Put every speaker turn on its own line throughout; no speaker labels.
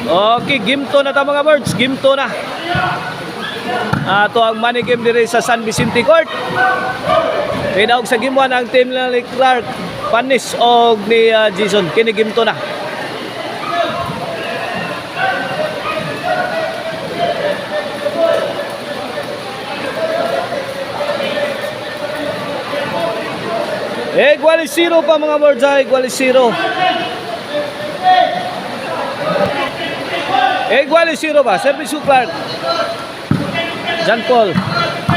Okay, game 2 na ta mga birds. Game 2 na. Ato ang money game diri sa San Vicente Court. Kinaog sa game 1 ang team ni Clark, Panis o ni Jason. Kini game 2 na. Igual 0 pa mga birds, igual 0. Igual 0 ba? Service Clark. John Paul.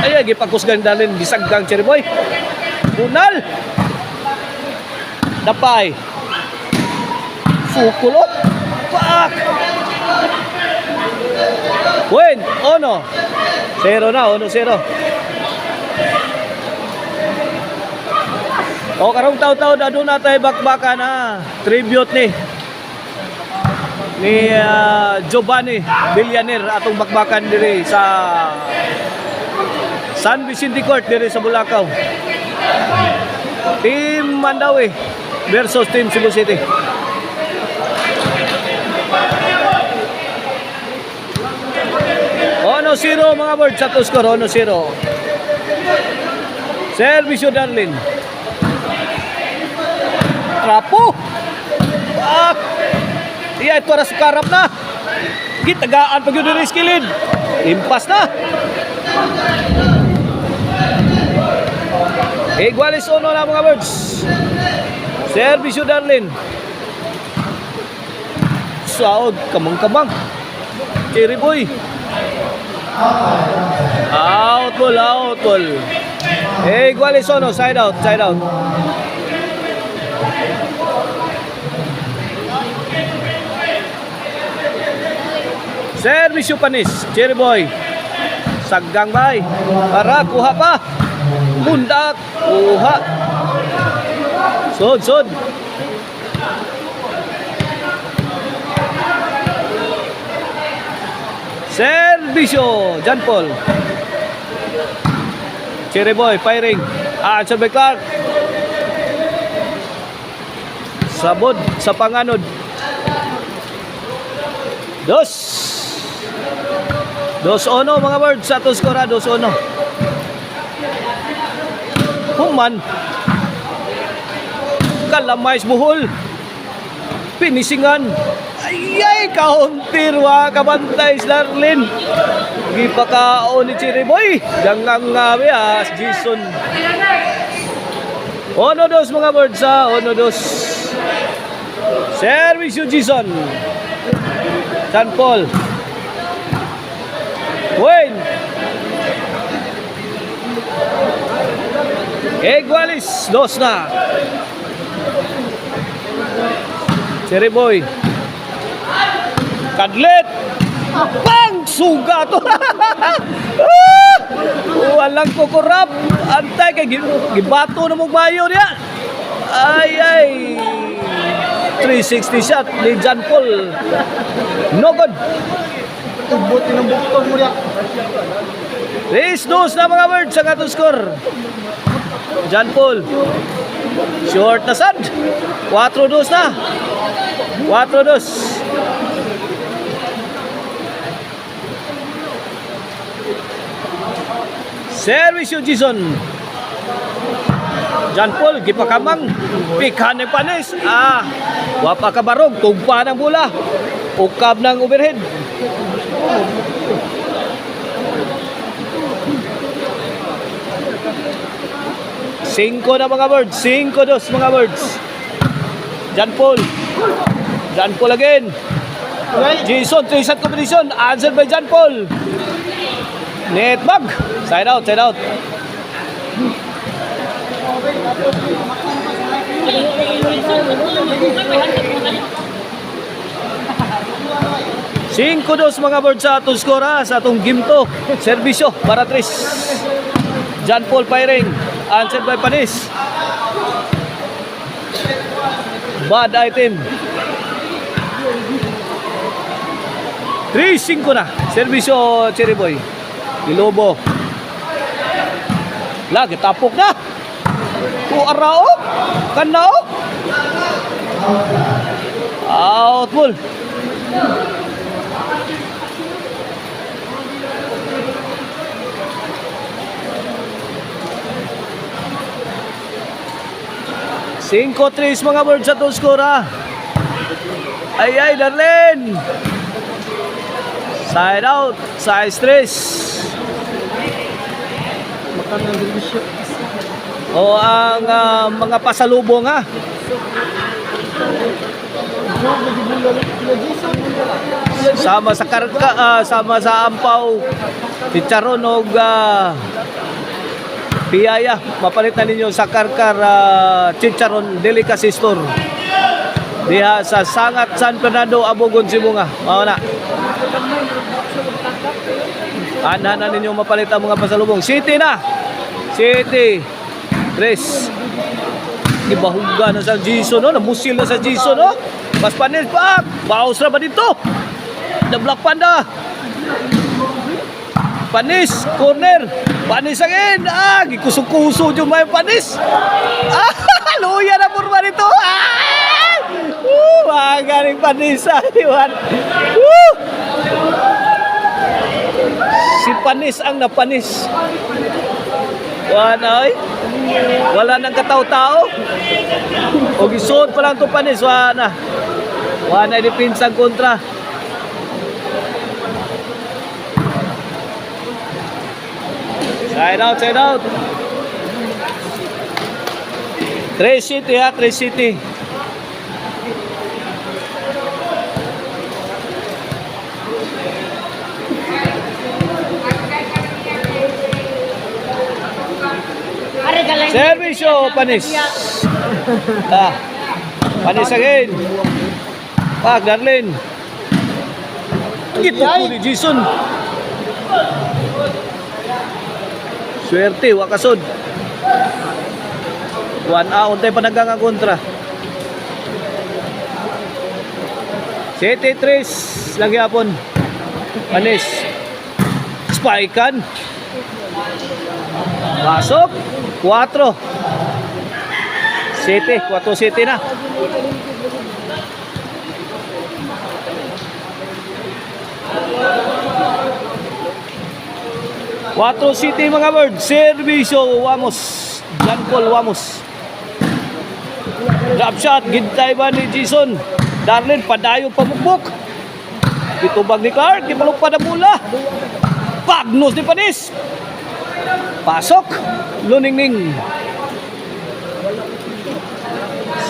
Ay, gipagkusgan dalin bisaggang Cherry Boy. Bunal. Dapay. Fukulot. Pak. Win. Ono. 0 na, 1-0. O karong taw-taw na doon natin bakbaka na tribute ni Giovanni Villaner atong bakbakan diri sa San Vicente Court diri sa Bulacau. Team Mandawi versus Team Cebu City. Ono 0 mga birds sa score, 1-0. Servisyo Darlin. Trapo. Iya, ito na sa karap na. Gitagaan pag yun na skillin. Impas na. Igualis 1 na mga birds. Servisyo Darlin. Saod, kamang-kamang. Cherry Boy. Out ball. Igualis 1, side out. Servisyo Panis, Cherry Boy. Saggang bay. Para kuha pa. Bundak, kuha. Sod. Servisyo John Paul. Cherry Boy firing. Answer by Clark. Sabod sa panganod. 2-1 mga birds sa atos skora, 2-1. Human. Kalamais buhol. Pinisingan. Ay, counter wa kabantay Darlin. Gipakaon ni Cherry Boy. Gangang bias Jason. 1-2 mga birds sa 1-2. Servisyo Jason. San Paul. Win. Igualis 2 na. Cherry Boy. Kadlet. Bang! Suga to. Walang kukurap. Antay kay gibato na mong bayo niya. Ay. 360 shot ni John Paul. No good.
Tubot ng bukton mo niya.
Race 2 na mga birds ang atong score. John Paul. Short na sad. 4-2 na. 4-2. Servisyo Jason. John Paul, gipakamang. Pikhan ng Panis. Wapa kabarog. Tugpa ng bola. Ukab ng overhead. Cinco na mga birds. 5-2 mga birds. John Paul again. Jason, 3-shot competition. Answered by John Paul. Net bag. Side out. 5-2 mga birds sa atong score sa atong game 2. Servisyo para 3. John Paul firing. Answered by Panis. Bad item. 3-5 na. Servisyo Cherry Boy. Ilobo. Lagi tapok na. Arao. Kanao. Out ball. 5-3 mga birds sa to score ha. Ay, Darlene. Side out. Size 3.
Makan ng delisyo.
O ang mga pasalubong ha. Sama sa karka, sama sa ampaw, chicharon o piyaya. Mapalitan ninyo sa karkar chicharon delicacy store. Diha sa Sangat San Fernando, Abogon, Simunga. Mao na. Anhan na ninyo mapalitan mga pasalubong. City na. City. Tres. Ibahuga na sa Jason, no? Namusil na sa Jason, no? Mas panis pa. Baos na ba dito? The Black Panda. Panis. Corner. Panis again. Gikusok-kusok yung may panis. Luya na purma dito. Magaling panis. Iwan. Si panis ang napanis. Wala nang kataw-tao. O gisod pa lang ito panis. Wala pinsang kontra. Side out, side out. 3 City ha, 3 City. Servisyo, panis. Panis again. Darlene. Ito po ni Jason. Swerte, wakasod. 1 out tayo panagang ang kontra. City 3 lagi hapon. Panis. Spikean. Pasok. 4 City, 4 City na. Quatro City mga bird. Servisyo Wamos. John Paul Wamos. Drop shot. Gintay ba ni Jason? Darlene, padayo pamukbok. Itubag ni Clark. Ipalok pa na mula. Pagnos ni Panis. Pasok. Luningning.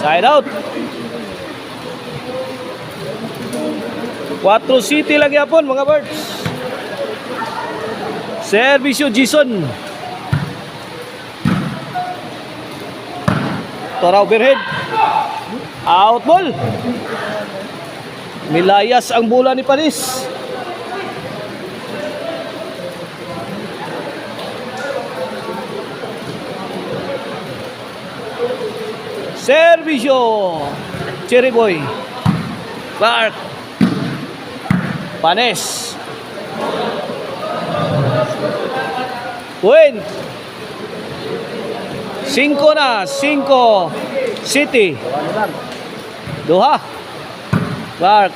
Side out. 4 City lagi hapon mga birds. Servisyo Jason. Tora overhead. Out ball. Milayas ang bola ni Panis. Servisyo Cherry Boy. Clark. Panis. Win. 5 na. 5 City. Duha. Clark.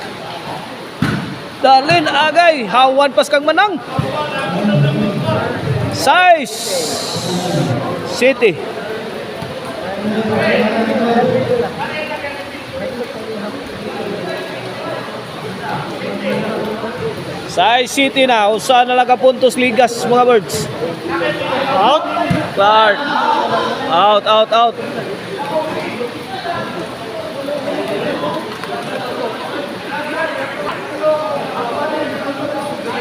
Darlene agay. Hawan pas kang manang. 6 City. Size City na. Usa na lang ka puntos ligas mga birds. Out. Clark. Out, out, out.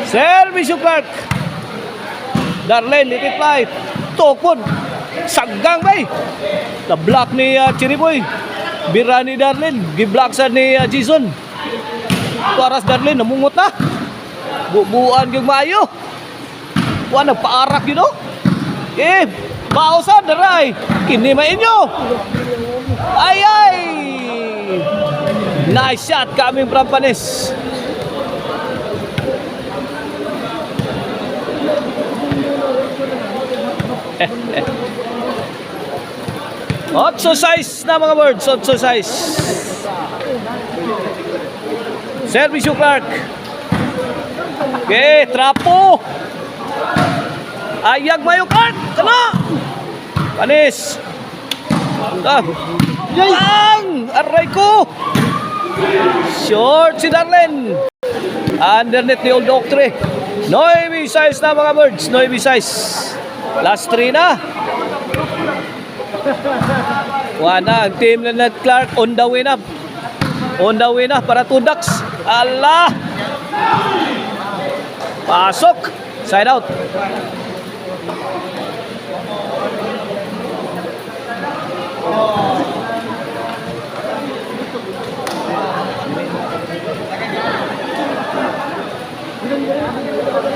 Servisyo Clark. Darlene, little fly. Tokod. Saggang bay. Na-block ni Cherry Boy. Bira ni Darlene. Gi-block sa ni Jason. Paras Darlene, namungot na. Bubuan yung maayo. Buwan, nagpaarak yun o. Pausan, daray. Kinimain nyo. Ay. Nice shot kaming from Panis. Otso size na mga birds. Otso size. Servisyo Clark. Okay, trapo. Ayag mayo Clark. Kana. Panis. Bang! Aray ko! Short si Darlen. Undernet ni Old Octre. Noemi size na mga birds. Noemi size. Last 3 na. Wana, ang team na Clark on the way na. On the way na para 2 ducks. Allah! Pasok. Side out.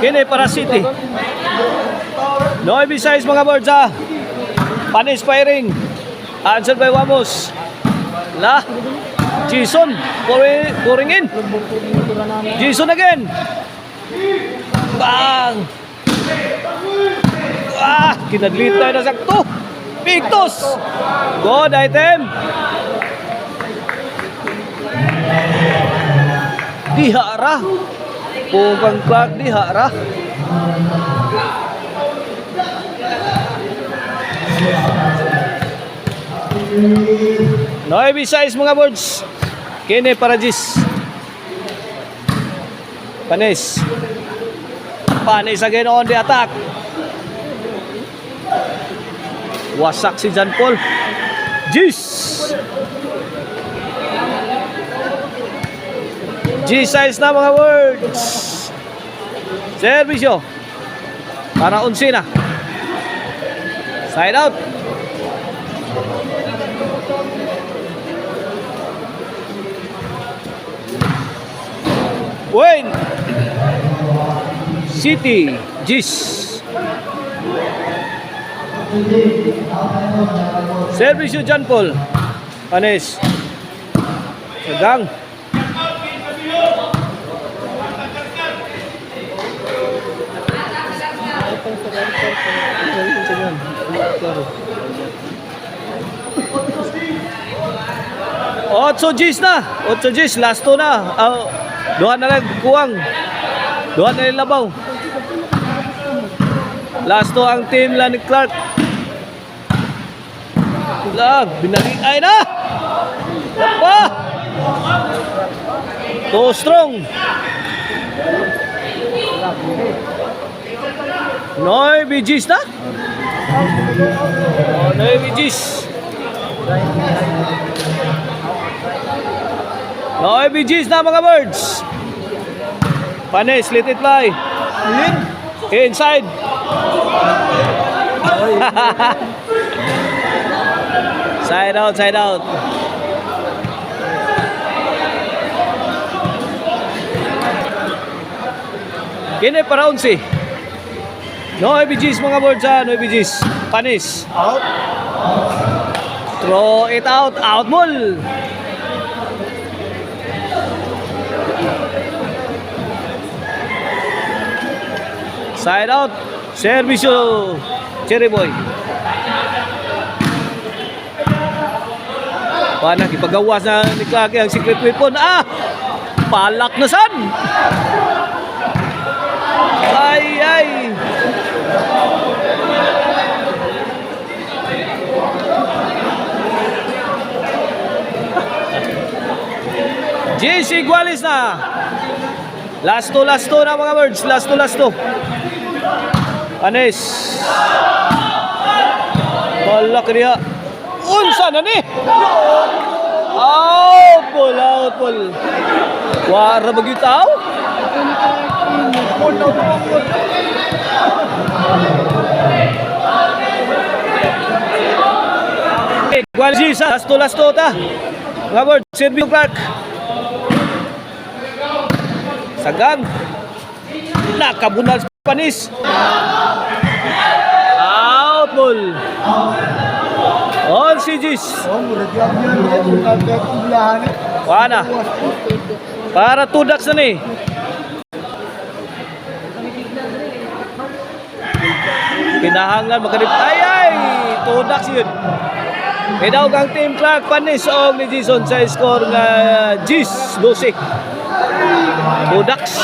Kini para City. Noemi size mga birds ha. Panis firing. Answer by Wamos. La. Jason. Pouring in. Jason again. Bang. Ah, kinaglit tayo na sakto. Pictus. Good item. Dihara. Pugang Clark dihara. Noemi size mga birds. Kine para Gis. Panis. Panis again on the attack. Wasak si John Paul. Gis. G-size na mga words. Servisyo. Para Unsina. Side out. Wayne. City. Gis. Servisyo John Paul. Panis. Sagang. Otso G's na. 8 G's. Last 2 na. Duha na lang kuwang. Duha na lang labaw. Last 2 ang team lang ni Clark. Binalik. Ay na! Lapa! Too strong. Noy Bijis na? Noy Bijis. Noy Bijis na mga birds. Panis, let it fly. Inside. Side out, side out. Kini para 11. No BGs mga birds ha, no BGs. Panis.
Out.
Throw it out, out ball. Side out. Servisyo Cherry Boy. Paano ipagawas na ni Clark ang secret weapon. Palak na san. Ay. JC Gualis na. Last two na mga birds. Last two. Panis. Palak niya. Unsa na ni? Out ball. Wara bagitaw. Gualis last two ta. Mga birds, Silvio Clark. Sagang. Nakabunal sa Panis. Out ball. On si Gis. Wana. Para 2 ducks na ni. Kinahanglan makanip. Ay! 2 ducks yun. Idawag ang Team Clark Panis o ni Jason sa score nga Gis 12. 2 ducks.